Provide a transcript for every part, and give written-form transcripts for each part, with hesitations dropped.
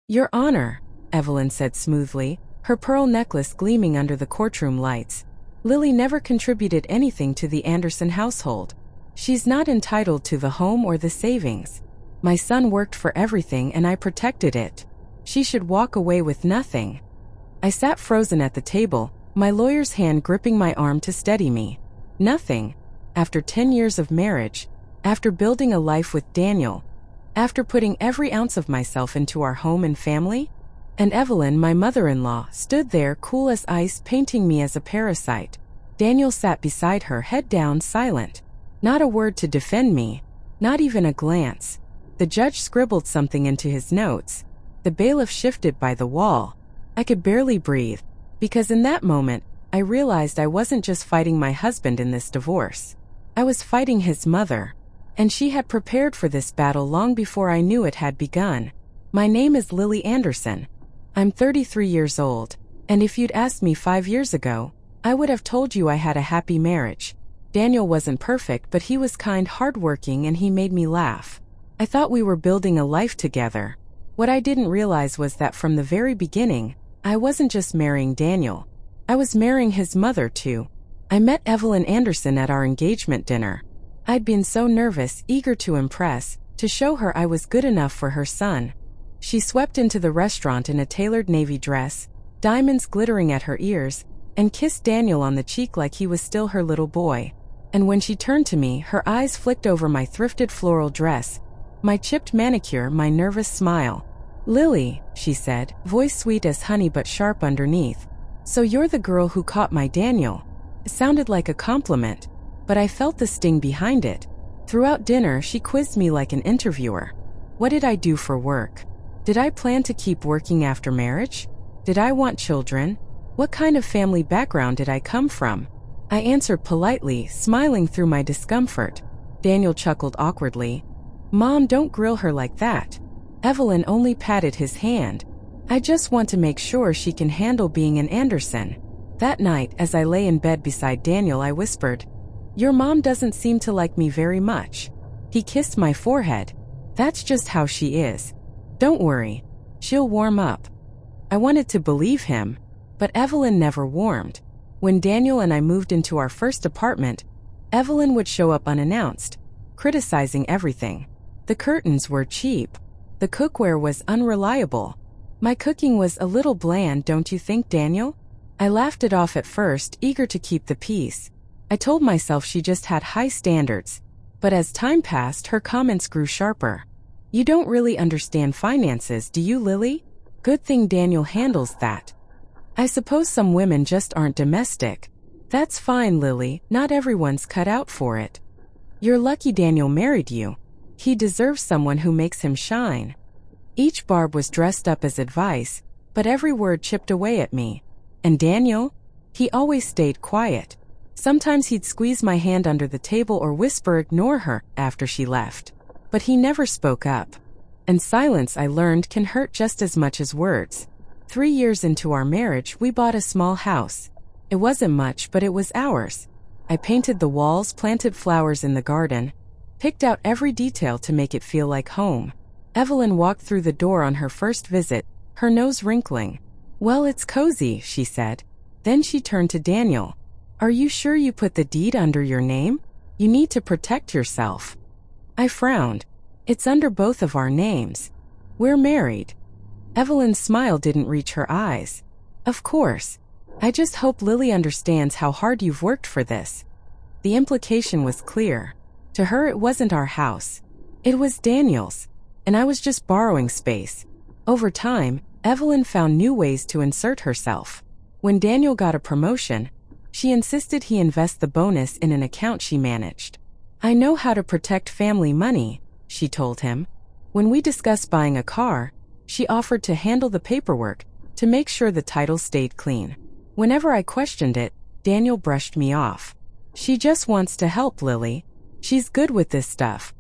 Your Honor, Evelyn said smoothly, her pearl necklace gleaming under the courtroom lights. Lily never contributed anything to the Anderson household. She's not entitled to the home or the savings. My son worked for everything and I protected it. She should walk away with nothing. I sat frozen at the table, my lawyer's hand gripping my arm to steady me. Nothing. After 10 years of marriage, after building a life with Daniel, after putting every ounce of myself into our home and family? And Evelyn, my mother-in-law, stood there cool as ice, painting me as a parasite. Daniel sat beside her, head down, silent. Not a word to defend me, not even a glance. The judge scribbled something into his notes. The bailiff shifted by the wall. I could barely breathe, because in that moment, I realized I wasn't just fighting my husband in this divorce. I was fighting his mother. And she had prepared for this battle long before I knew it had begun. My name is Lily Anderson. I'm 33 years old, and if you'd asked me 5 years ago, I would have told you I had a happy marriage. Daniel wasn't perfect, but he was kind, hardworking, and he made me laugh. I thought we were building a life together. What I didn't realize was that from the very beginning, I wasn't just marrying Daniel. I was marrying his mother too. I met Evelyn Anderson at our engagement dinner. I'd been so nervous, eager to impress, to show her I was good enough for her son. She swept into the restaurant in a tailored navy dress, diamonds glittering at her ears, and kissed Daniel on the cheek like he was still her little boy. And when she turned to me, her eyes flicked over my thrifted floral dress, my chipped manicure, my nervous smile. Lily, she said, voice sweet as honey but sharp underneath. So you're the girl who caught my Daniel. It sounded like a compliment, but I felt the sting behind it. Throughout dinner, she quizzed me like an interviewer. What did I do for work? Did I plan to keep working after marriage? Did I want children? What kind of family background did I come from? I answered politely, smiling through my discomfort. Daniel chuckled awkwardly. Mom, don't grill her like that. Evelyn only patted his hand. I just want to make sure she can handle being an Anderson. That night, as I lay in bed beside Daniel, I whispered, Your mom doesn't seem to like me very much. He kissed my forehead. That's just how she is. Don't worry. She'll warm up. I wanted to believe him, but Evelyn never warmed. When Daniel and I moved into our first apartment, Evelyn would show up unannounced, criticizing everything. The curtains were cheap. The cookware was unreliable. My cooking was a little bland, don't you think, Daniel? I laughed it off at first, eager to keep the peace. I told myself she just had high standards. But as time passed, her comments grew sharper. You don't really understand finances, do you, Lily? Good thing Daniel handles that. I suppose some women just aren't domestic. That's fine, Lily, not everyone's cut out for it. You're lucky Daniel married you. He deserves someone who makes him shine. Each barb was dressed up as advice, but every word chipped away at me. And Daniel? He always stayed quiet. Sometimes he'd squeeze my hand under the table or whisper, ignore her, after she left. But he never spoke up. And silence, I learned, can hurt just as much as words. 3 years into our marriage, we bought a small house. It wasn't much, but it was ours. I painted the walls, planted flowers in the garden, picked out every detail to make it feel like home. Evelyn walked through the door on her first visit, her nose wrinkling. Well, it's cozy, she said. Then she turned to Daniel. Are you sure you put the deed under your name? You need to protect yourself. I frowned. It's under both of our names. We're married. Evelyn's smile didn't reach her eyes. Of course. I just hope Lily understands how hard you've worked for this. The implication was clear. To her, it wasn't our house. It was Daniel's. And I was just borrowing space. Over time, Evelyn found new ways to insert herself. When Daniel got a promotion, she insisted he invest the bonus in an account she managed. I know how to protect family money, she told him. When we discussed buying a car, she offered to handle the paperwork to make sure the title stayed clean. Whenever I questioned it, Daniel brushed me off. She just wants to help, Lily. She's good with this stuff.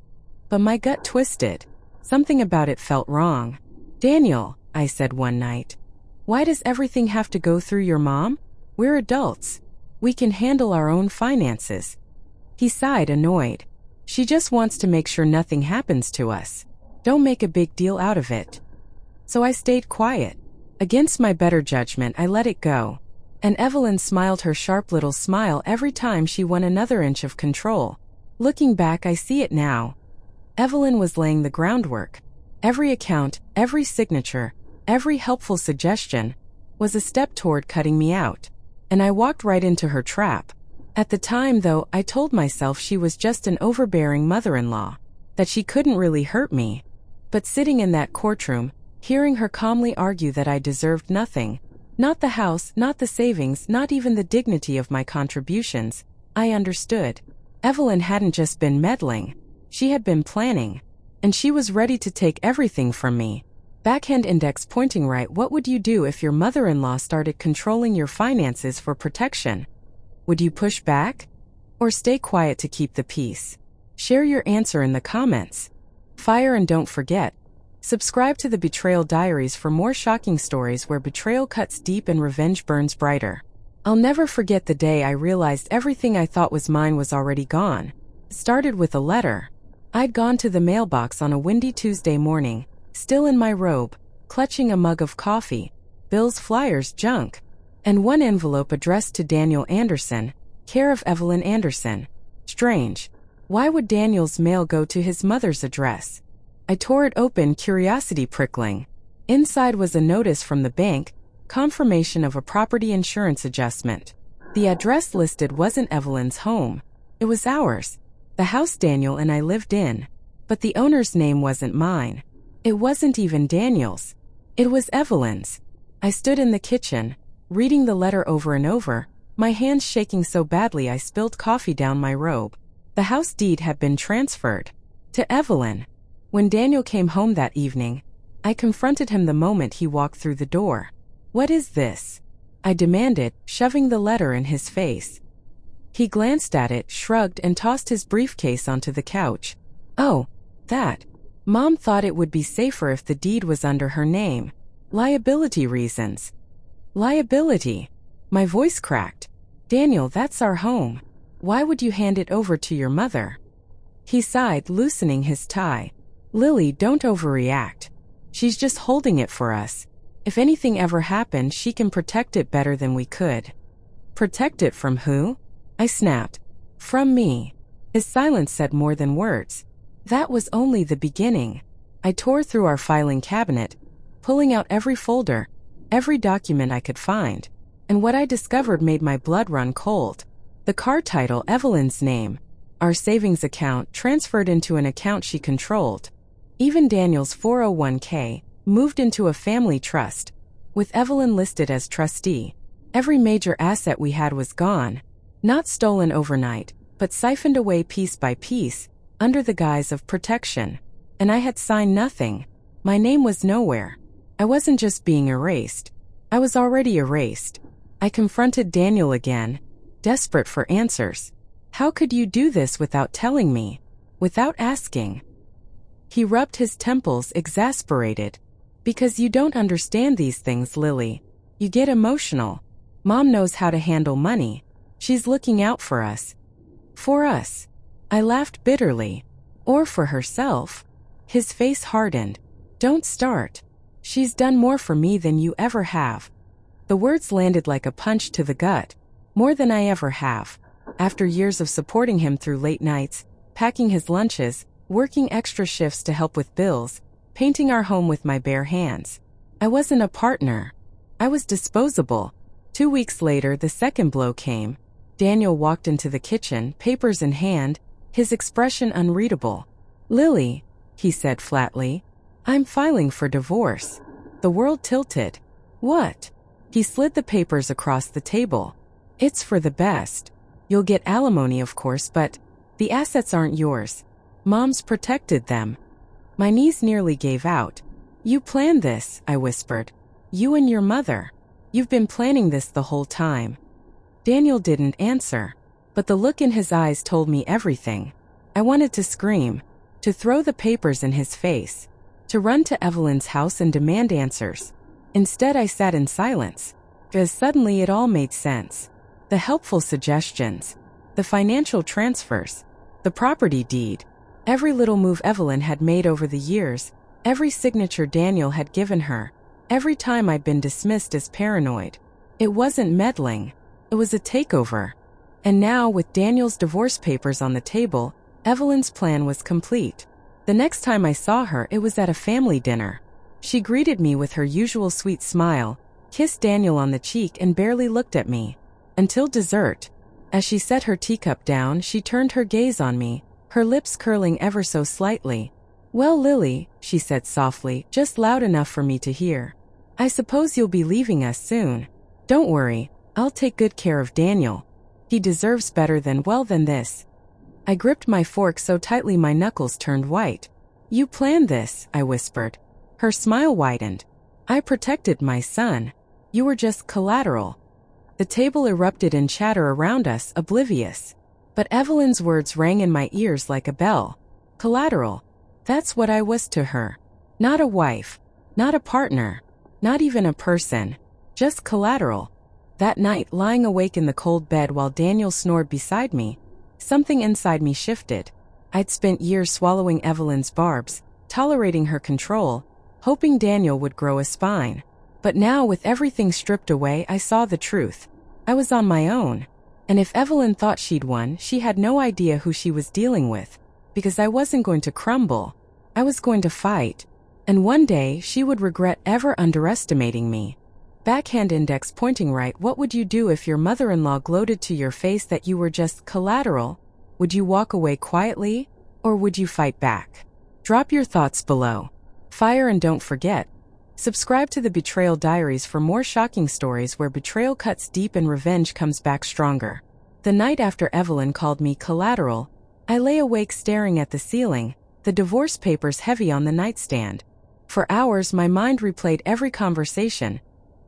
But my gut twisted. Something about it felt wrong. Daniel, I said one night, why does everything have to go through your mom? We're adults. We can handle our own finances. He sighed, annoyed. She just wants to make sure nothing happens to us. Don't make a big deal out of it. So I stayed quiet. Against my better judgment, I let it go. And Evelyn smiled her sharp little smile every time she won another inch of control. Looking back, I see it now. Evelyn was laying the groundwork. Every account, every signature, every helpful suggestion was a step toward cutting me out. And I walked right into her trap. At the time, though, I told myself she was just an overbearing mother-in-law, that she couldn't really hurt me. But sitting in that courtroom, hearing her calmly argue that I deserved nothing, not the house, not the savings, not even the dignity of my contributions, I understood. Evelyn hadn't just been meddling, she had been planning. And she was ready to take everything from me. Backhand index pointing right. What would you do if your mother-in-law started controlling your finances for protection? Would you push back? Or stay quiet to keep the peace? Share your answer in the comments. Fire, and don't forget, subscribe to the Betrayal Diaries for more shocking stories where betrayal cuts deep and revenge burns brighter. I'll never forget the day I realized everything I thought was mine was already gone. It started with a letter. I'd gone to the mailbox on a windy Tuesday morning, still in my robe, clutching a mug of coffee, bills, flyers, junk, and one envelope addressed to Daniel Anderson, care of Evelyn Anderson. Strange. Why would Daniel's mail go to his mother's address? I tore it open, curiosity prickling. Inside was a notice from the bank, confirmation of a property insurance adjustment. The address listed wasn't Evelyn's home. It was ours. The house Daniel and I lived in. But the owner's name wasn't mine. It wasn't even Daniel's. It was Evelyn's. I stood in the kitchen, reading the letter over and over, my hands shaking so badly I spilled coffee down my robe. The house deed had been transferred to Evelyn. When Daniel came home that evening, I confronted him the moment he walked through the door. "What is this?" I demanded, shoving the letter in his face. He glanced at it, shrugged, and tossed his briefcase onto the couch. "Oh, that. Mom thought it would be safer if the deed was under her name. Liability reasons." "Liability?" My voice cracked. "Daniel, that's our home. Why would you hand it over to your mother?" He sighed, loosening his tie. "Lily, don't overreact. She's just holding it for us. If anything ever happened, she can protect it better than we could." "Protect it from who?" I snapped. "From me." His silence said more than words. That was only the beginning. I tore through our filing cabinet, pulling out every folder, every document I could find. And what I discovered made my blood run cold. The car title, Evelyn's name. Our savings account transferred into an account she controlled. Even Daniel's 401k moved into a family trust, with Evelyn listed as trustee. Every major asset we had was gone. Not stolen overnight, but siphoned away piece by piece, under the guise of protection. And I had signed nothing. My name was nowhere. I wasn't just being erased. I was already erased. I confronted Daniel again, desperate for answers. "How could you do this without telling me? Without asking?" He rubbed his temples, exasperated. "Because you don't understand these things, Lily. You get emotional. Mom knows how to handle money. She's looking out for us." "For us?" I laughed bitterly. "Or for herself?" His face hardened. "Don't start. She's done more for me than you ever have." The words landed like a punch to the gut. More than I ever have. After years of supporting him through late nights, packing his lunches, working extra shifts to help with bills, painting our home with my bare hands. I wasn't a partner. I was disposable. 2 weeks later, the second blow came. Daniel walked into the kitchen, papers in hand, his expression unreadable. "Lily," he said flatly, "I'm filing for divorce." The world tilted. "What?" He slid the papers across the table. "It's for the best. You'll get alimony, of course, but the assets aren't yours. Mom's protected them." My knees nearly gave out. "You planned this," I whispered. "You and your mother. You've been planning this the whole time." Daniel didn't answer, but the look in his eyes told me everything. I wanted to scream, to throw the papers in his face, to run to Evelyn's house and demand answers. Instead, I sat in silence, because suddenly it all made sense. The helpful suggestions, the financial transfers, the property deed, every little move Evelyn had made over the years Every signature Daniel had given her. Every time I'd been dismissed as paranoid. It wasn't meddling. It was a takeover. And now, with Daniel's divorce papers on the table, Evelyn's plan was complete. The next time I saw her, it was at a family dinner. She greeted me with her usual sweet smile, kissed Daniel on the cheek, and barely looked at me. Until dessert. As she set her teacup down, she turned her gaze on me, her lips curling ever so slightly. "Well, Lily," she said softly, just loud enough for me to hear. "I suppose you'll be leaving us soon. Don't worry, I'll take good care of Daniel. He deserves better than this." I gripped my fork so tightly my knuckles turned white. "You planned this," I whispered. Her smile widened. "I protected my son. You were just collateral." The table erupted in chatter around us, oblivious. But Evelyn's words rang in my ears like a bell. Collateral. That's what I was to her. Not a wife. Not a partner. Not even a person. Just collateral. That night, lying awake in the cold bed while Daniel snored beside me, something inside me shifted. I'd spent years swallowing Evelyn's barbs, tolerating her control, hoping Daniel would grow a spine. But now, with everything stripped away, I saw the truth. I was on my own. And if Evelyn thought she'd won, she had no idea who she was dealing with. Because I wasn't going to crumble. I was going to fight. And one day, she would regret ever underestimating me. Backhand index pointing right. What would you do if your mother-in-law gloated to your face that you were just collateral? Would you walk away quietly? Or would you fight back? Drop your thoughts below. Fire, and don't forget, subscribe to the Betrayal Diaries for more shocking stories where betrayal cuts deep and revenge comes back stronger. The night after Evelyn called me collateral, I lay awake staring at the ceiling, the divorce papers heavy on the nightstand. For hours my mind replayed every conversation,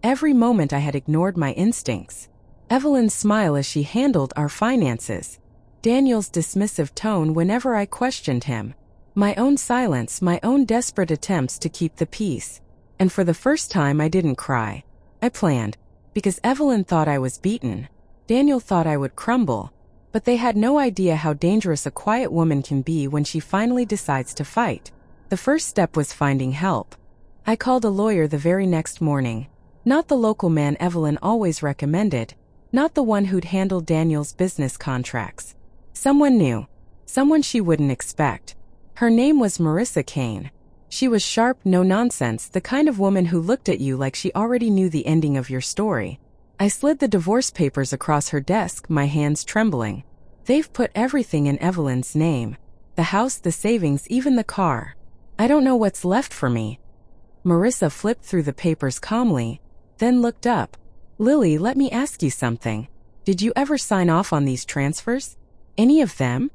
every moment I had ignored my instincts. Evelyn's smile as she handled our finances. Daniel's dismissive tone whenever I questioned him. My own silence, my own desperate attempts to keep the peace. And for the first time I didn't cry. I planned. Because Evelyn thought I was beaten. Daniel thought I would crumble. But they had no idea how dangerous a quiet woman can be when she finally decides to fight. The first step was finding help. I called a lawyer the very next morning. Not the local man Evelyn always recommended. Not the one who'd handled Daniel's business contracts. Someone new. Someone she wouldn't expect. Her name was Marissa Kane. She was sharp, no nonsense, the kind of woman who looked at you like she already knew the ending of your story. I slid the divorce papers across her desk, my hands trembling. They've put everything in Evelyn's name. The house, the savings, even the car. I don't know what's left for me. Marissa flipped through the papers calmly, then looked up. "Lily, let me ask you something. Did you ever sign off on these transfers? Any of them?"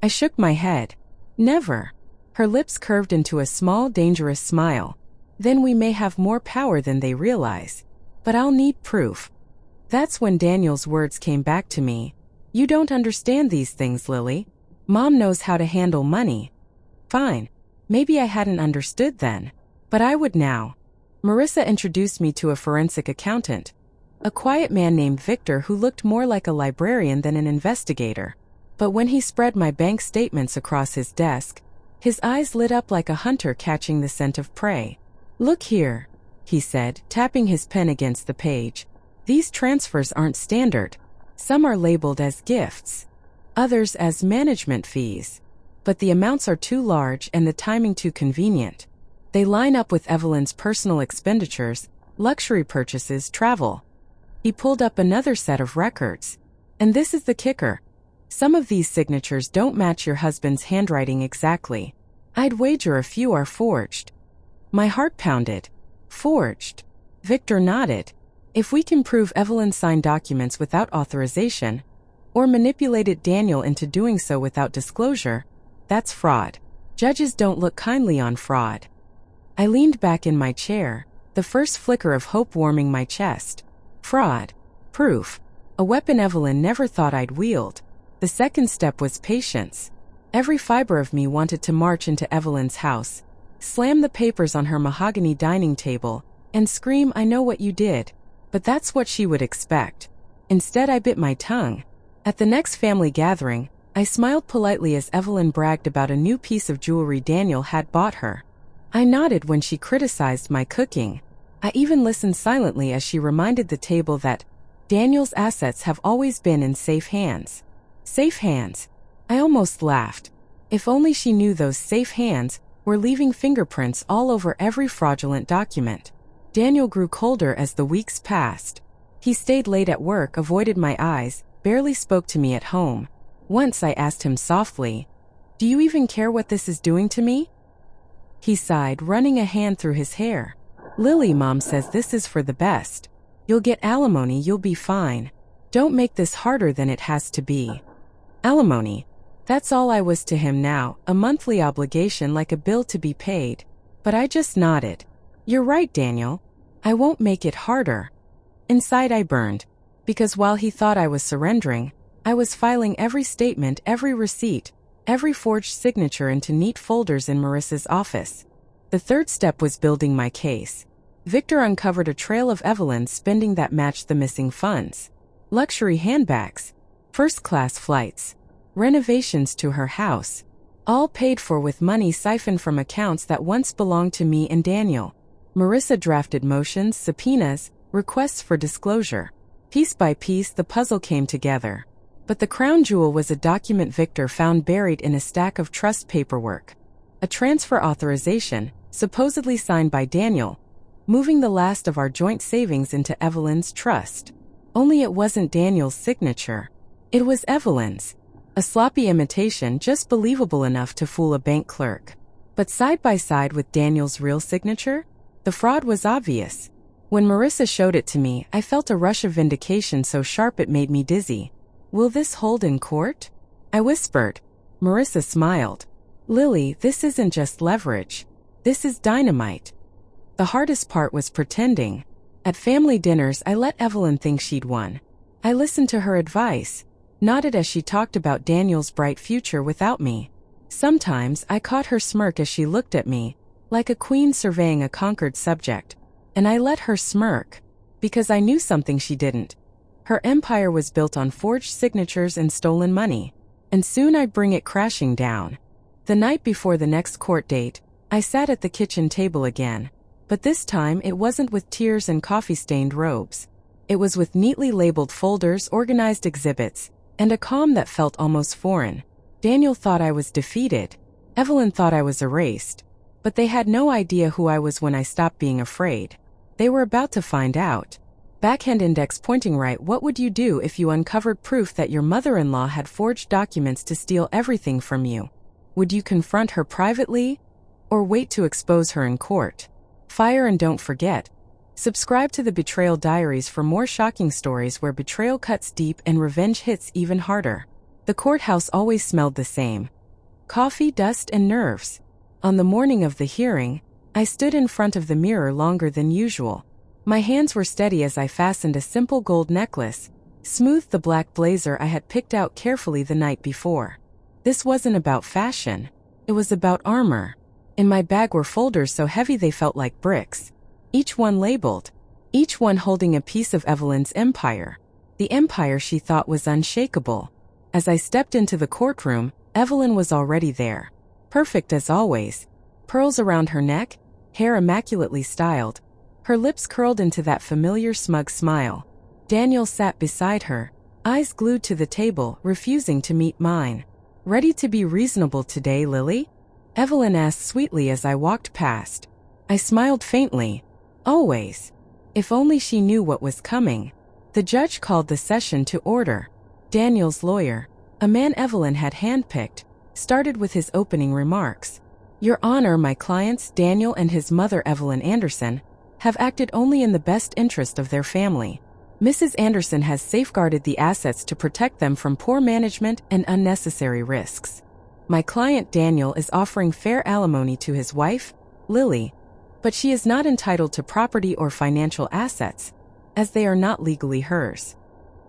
I shook my head. "Never." Her lips curved into a small, dangerous smile. "Then we may have more power than they realize. But I'll need proof." That's when Daniel's words came back to me. "You don't understand these things, Lily. Mom knows how to handle money." Fine. Maybe I hadn't understood then. But I would now. Marissa introduced me to a forensic accountant. A quiet man named Victor who looked more like a librarian than an investigator. But when he spread my bank statements across his desk, his eyes lit up like a hunter catching the scent of prey. "Look here," he said, tapping his pen against the page. "These transfers aren't standard. Some are labeled as gifts. Others as management fees. But the amounts are too large and the timing too convenient. They line up with Evelyn's personal expenditures, luxury purchases, travel." He pulled up another set of records. "And this is the kicker. Some of these signatures don't match your husband's handwriting exactly. I'd wager a few are forged." My heart pounded. "Forged?" Victor nodded. "If we can prove Evelyn signed documents without authorization, or manipulated Daniel into doing so without disclosure, that's fraud. Judges don't look kindly on fraud." I leaned back in my chair, the first flicker of hope warming my chest. Fraud. Proof. A weapon Evelyn never thought I'd wield. The second step was patience. Every fiber of me wanted to march into Evelyn's house, slam the papers on her mahogany dining table, and scream, "I know what you did." But that's what she would expect. Instead, I bit my tongue. At the next family gathering, I smiled politely as Evelyn bragged about a new piece of jewelry Daniel had bought her. I nodded when she criticized my cooking. I even listened silently as she reminded the table that Daniel's assets have always been in safe hands. Safe hands. I almost laughed. If only she knew those safe hands were leaving fingerprints all over every fraudulent document. Daniel grew colder as the weeks passed. He stayed late at work, avoided my eyes, barely spoke to me at home. Once I asked him softly, "Do you even care what this is doing to me?" He sighed, running a hand through his hair. "Lily, Mom says this is for the best. You'll get alimony, you'll be fine. Don't make this harder than it has to be." Alimony. That's all I was to him now, a monthly obligation like a bill to be paid. But I just nodded. "You're right, Daniel. I won't make it harder." Inside I burned. Because while he thought I was surrendering, I was filing every statement, every receipt, every forged signature into neat folders in Marissa's office. The third step was building my case. Victor uncovered a trail of Evelyn's spending that matched the missing funds. Luxury handbags, first-class flights, renovations to her house, all paid for with money siphoned from accounts that once belonged to me and Daniel. Marissa drafted motions, subpoenas, requests for disclosure. Piece by piece, the puzzle came together. But the crown jewel was a document Victor found buried in a stack of trust paperwork. A transfer authorization, supposedly signed by Daniel, moving the last of our joint savings into Evelyn's trust. Only it wasn't Daniel's signature. It was Evelyn's. A sloppy imitation just believable enough to fool a bank clerk. But side by side with Daniel's real signature, the fraud was obvious. When Marissa showed it to me, I felt a rush of vindication so sharp it made me dizzy. "Will this hold in court?" I whispered. Marissa smiled. "Lily, this isn't just leverage. This is dynamite." The hardest part was pretending. At family dinners, I let Evelyn think she'd won. I listened to her advice, nodded as she talked about Daniel's bright future without me. Sometimes I caught her smirk as she looked at me, like a queen surveying a conquered subject. And I let her smirk, because I knew something she didn't. Her empire was built on forged signatures and stolen money, and soon I'd bring it crashing down. The night before the next court date, I sat at the kitchen table again. But this time it wasn't with tears and coffee-stained robes. It was with neatly labeled folders, organized exhibits, and a calm that felt almost foreign. Daniel thought I was defeated. Evelyn thought I was erased. But they had no idea who I was when I stopped being afraid. They were about to find out. Backhand index pointing right. What would you do if you uncovered proof that your mother-in-law had forged documents to steal everything from you? Would you confront her privately, or wait to expose her in court? Fire, and don't forget, subscribe to the Betrayal Diaries for more shocking stories where betrayal cuts deep and revenge hits even harder. The courthouse always smelled the same: coffee, dust, and nerves. On the morning of the hearing, I stood in front of the mirror longer than usual. My hands were steady as I fastened a simple gold necklace, smoothed the black blazer I had picked out carefully the night before. This wasn't about fashion. It was about armor. In my bag were folders so heavy they felt like bricks. Each one labeled. Each one holding a piece of Evelyn's empire. The empire she thought was unshakable. As I stepped into the courtroom, Evelyn was already there. Perfect as always. Pearls around her neck, hair immaculately styled. Her lips curled into that familiar smug smile. Daniel sat beside her, eyes glued to the table, refusing to meet mine. "Ready to be reasonable today, Lily?" Evelyn asked sweetly as I walked past. I smiled faintly. Always. If only she knew what was coming. The judge called the session to order. Daniel's lawyer, a man Evelyn had handpicked, started with his opening remarks. "Your Honor, my clients, Daniel and his mother Evelyn Anderson, have acted only in the best interest of their family. Mrs. Anderson has safeguarded the assets to protect them from poor management and unnecessary risks. My client Daniel is offering fair alimony to his wife, Lily, but she is not entitled to property or financial assets, as they are not legally hers."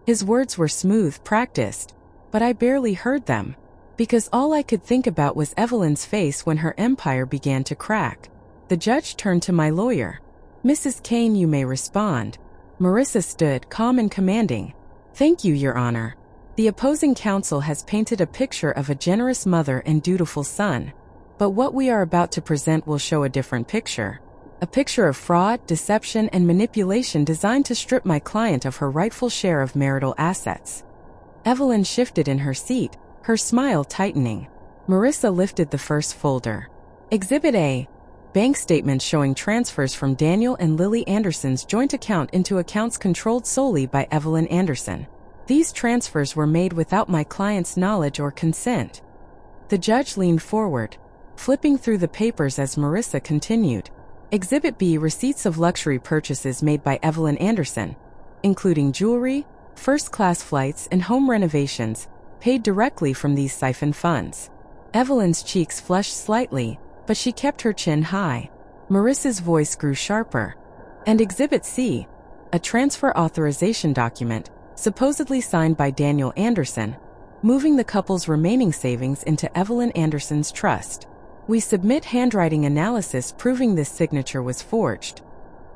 His words were smooth, practiced, but I barely heard them, because all I could think about was Evelyn's face when her empire began to crack. The judge turned to my lawyer. "Mrs. Kane, you may respond." Marissa stood, calm and commanding. "Thank you, Your Honor. The opposing counsel has painted a picture of a generous mother and dutiful son. But what we are about to present will show a different picture. A picture of fraud, deception, and manipulation designed to strip my client of her rightful share of marital assets. Evelyn shifted in her seat, her smile tightening. Marissa lifted the first folder. Exhibit A. Bank statements showing transfers from Daniel and Lily Anderson's joint account into accounts controlled solely by Evelyn Anderson. These transfers were made without my client's knowledge or consent. The judge leaned forward, flipping through the papers as Marissa continued. Exhibit B. Receipts of luxury purchases made by Evelyn Anderson, including jewelry, first-class flights, and home renovations, paid directly from these siphoned funds. Evelyn's cheeks flushed slightly, but she kept her chin high. Marissa's voice grew sharper. And Exhibit C. A transfer authorization document, supposedly signed by Daniel Anderson, moving the couple's remaining savings into Evelyn Anderson's trust. We submit handwriting analysis proving this signature was forged.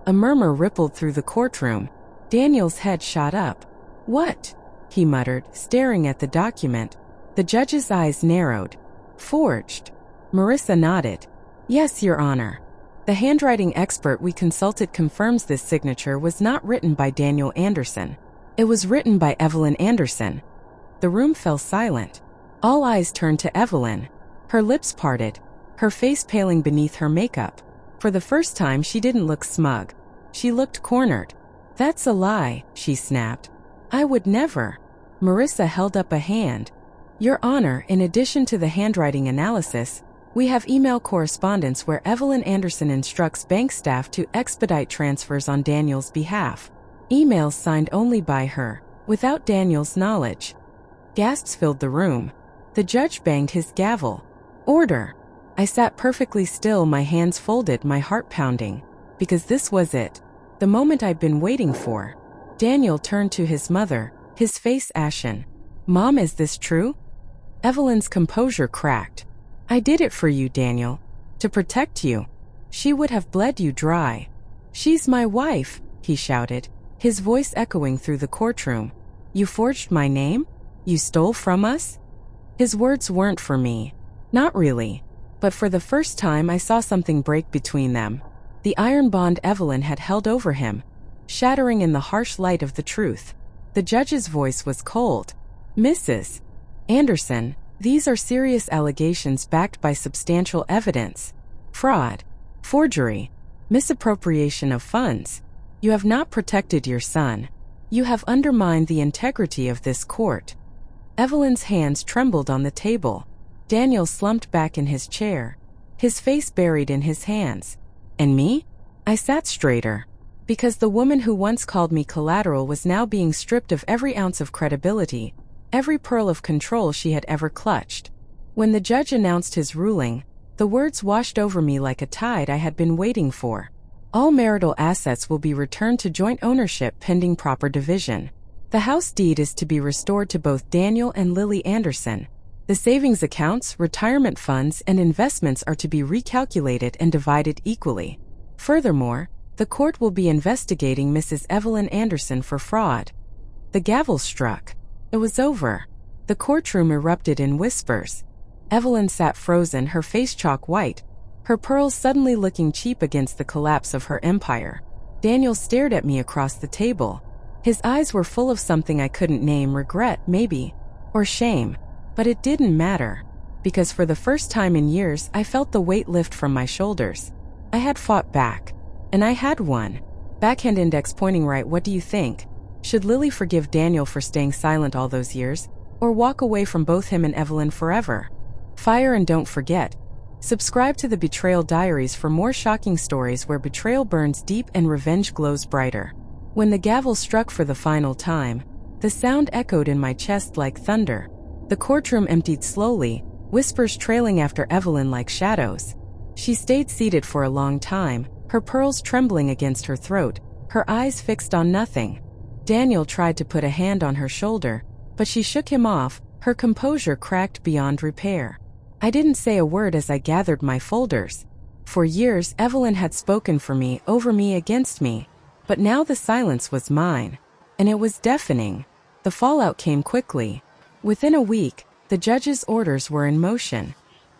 A murmur rippled through the courtroom. Daniel's head shot up. What? He muttered, staring at the document. The judge's eyes narrowed. Forged. Marissa nodded. Yes, Your Honor. The handwriting expert we consulted confirms this signature was not written by Daniel Anderson. It was written by Evelyn Anderson. The room fell silent. All eyes turned to Evelyn. Her lips parted, her face paling beneath her makeup. For the first time, she didn't look smug. She looked cornered. That's a lie, she snapped. I would never. Marissa held up a hand. Your Honor, in addition to the handwriting analysis, we have email correspondence where Evelyn Anderson instructs bank staff to expedite transfers on Daniel's behalf. Emails signed only by her, without Daniel's knowledge. Gasps filled the room. The judge banged his gavel. Order. I sat perfectly still, my hands folded, my heart pounding. Because this was it. The moment I'd been waiting for. Daniel turned to his mother, his face ashen. Mom, is this true? Evelyn's composure cracked. I did it for you, Daniel. To protect you. She would have bled you dry. She's my wife, he shouted, his voice echoing through the courtroom. You forged my name? You stole from us? His words weren't for me. Not really. But for the first time I saw something break between them. The iron bond Evelyn had held over him, shattering in the harsh light of the truth. The judge's voice was cold. Mrs. Anderson, these are serious allegations backed by substantial evidence. Fraud, forgery, misappropriation of funds. You have not protected your son. You have undermined the integrity of this court. Evelyn's hands trembled on the table. Daniel slumped back in his chair, his face buried in his hands. And me? I sat straighter. Because the woman who once called me collateral was now being stripped of every ounce of credibility, every pearl of control she had ever clutched. When the judge announced his ruling, the words washed over me like a tide I had been waiting for. All marital assets will be returned to joint ownership pending proper division. The house deed is to be restored to both Daniel and Lily Anderson. The savings accounts, retirement funds, and investments are to be recalculated and divided equally. Furthermore, the court will be investigating Mrs. Evelyn Anderson for fraud. The gavel struck. It was over. The courtroom erupted in whispers. Evelyn sat frozen, her face chalk white, her pearls suddenly looking cheap against the collapse of her empire. Daniel stared at me across the table. His eyes were full of something I couldn't name, regret, maybe, or shame. But it didn't matter, because for the first time in years I felt the weight lift from my shoulders. I had fought back, and I had won. Backhand index pointing right. What do you think? Should Lily forgive Daniel for staying silent all those years, or walk away from both him and Evelyn forever? Fire, and don't forget, subscribe to the Betrayal Diaries for more shocking stories where betrayal burns deep and revenge glows brighter. When the gavel struck for the final time, the sound echoed in my chest like thunder. The courtroom emptied slowly, whispers trailing after Evelyn like shadows. She stayed seated for a long time, her pearls trembling against her throat, her eyes fixed on nothing. Daniel tried to put a hand on her shoulder, but she shook him off, her composure cracked beyond repair. I didn't say a word as I gathered my folders. For years, Evelyn had spoken for me, over me, against me. But now the silence was mine. And it was deafening. The fallout came quickly. Within a week, the judge's orders were in motion.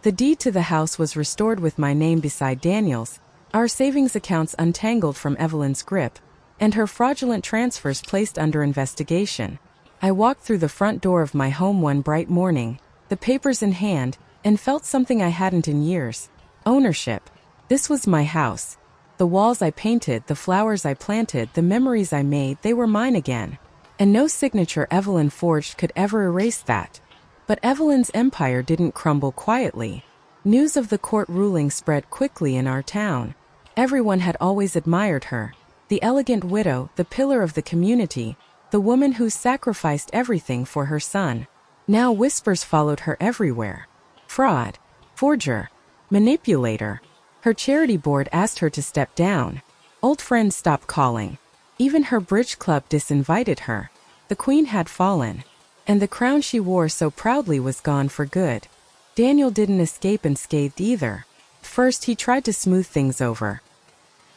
The deed to the house was restored with my name beside Daniel's, our savings accounts untangled from Evelyn's grip, and her fraudulent transfers placed under investigation. I walked through the front door of my home one bright morning, the papers in hand, and felt something I hadn't in years. Ownership. This was my house. The walls I painted, the flowers I planted, the memories I made, they were mine again. And no signature Evelyn forged could ever erase that. But Evelyn's empire didn't crumble quietly. News of the court ruling spread quickly in our town. Everyone had always admired her. The elegant widow, the pillar of the community, the woman who sacrificed everything for her son. Now whispers followed her everywhere. Fraud. Forger. Manipulator. Her charity board asked her to step down. Old friends stopped calling. Even her bridge club disinvited her. The queen had fallen. And the crown she wore so proudly was gone for good. Daniel didn't escape unscathed either. First, he tried to smooth things over.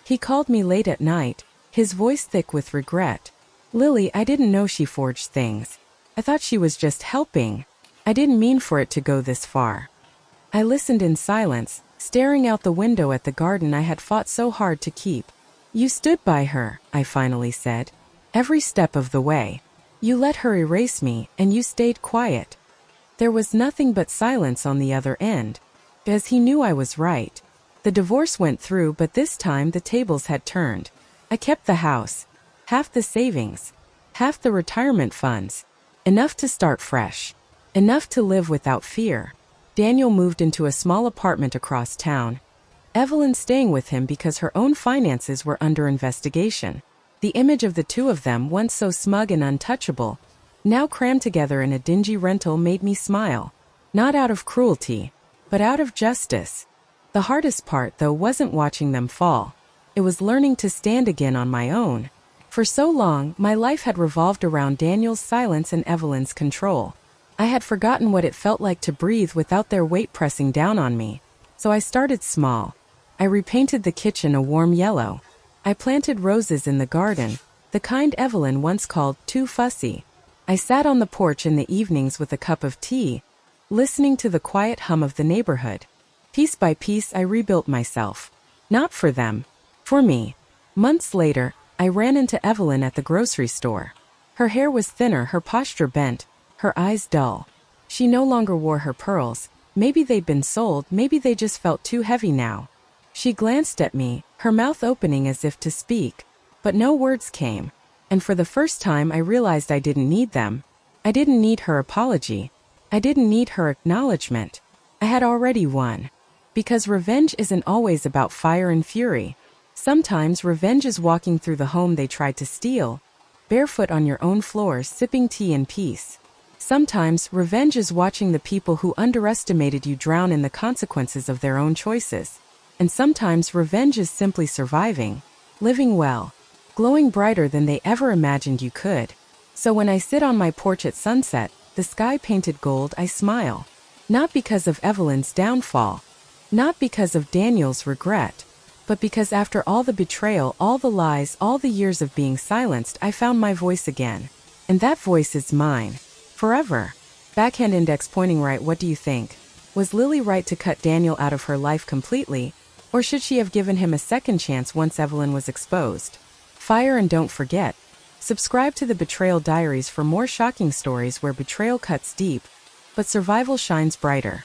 He called me late at night, his voice thick with regret. "Lily, I didn't know she forged things. I thought she was just helping. I didn't mean for it to go this far." I listened in silence, staring out the window at the garden I had fought so hard to keep. "You stood by her," I finally said. "Every step of the way. You let her erase me, and you stayed quiet." There was nothing but silence on the other end, as he knew I was right. The divorce went through, but this time the tables had turned. I kept the house, half the savings, half the retirement funds, enough to start fresh, enough to live without fear. Daniel moved into a small apartment across town. Evelyn staying with him because her own finances were under investigation. The image of the two of them, once so smug and untouchable, now crammed together in a dingy rental, made me smile. Not out of cruelty, but out of justice. The hardest part, though, wasn't watching them fall. It was learning to stand again on my own. For so long, my life had revolved around Daniel's silence and Evelyn's control. I had forgotten what it felt like to breathe without their weight pressing down on me. So I started small. I repainted the kitchen a warm yellow. I planted roses in the garden, the kind Evelyn once called too fussy. I sat on the porch in the evenings with a cup of tea, listening to the quiet hum of the neighborhood. Piece by piece, I rebuilt myself. Not for them, for me. Months later, I ran into Evelyn at the grocery store. Her hair was thinner, her posture bent, her eyes dull. She no longer wore her pearls. Maybe they'd been sold, maybe they just felt too heavy now. She glanced at me, her mouth opening as if to speak, but no words came. And for the first time I realized I didn't need them. I didn't need her apology. I didn't need her acknowledgement. I had already won. Because revenge isn't always about fire and fury. Sometimes revenge is walking through the home they tried to steal, barefoot on your own floor, sipping tea in peace. Sometimes revenge is watching the people who underestimated you drown in the consequences of their own choices. And sometimes revenge is simply surviving, living well, glowing brighter than they ever imagined you could. So when I sit on my porch at sunset, the sky painted gold, I smile. Not because of Evelyn's downfall, not because of Daniel's regret, but because after all the betrayal, all the lies, all the years of being silenced, I found my voice again. And that voice is mine. Forever. Backhand index pointing right. What do you think? Was Lily right to cut Daniel out of her life completely? Or should she have given him a second chance once Evelyn was exposed? Fire, and don't forget, subscribe to the Betrayal Diaries for more shocking stories where betrayal cuts deep, but survival shines brighter.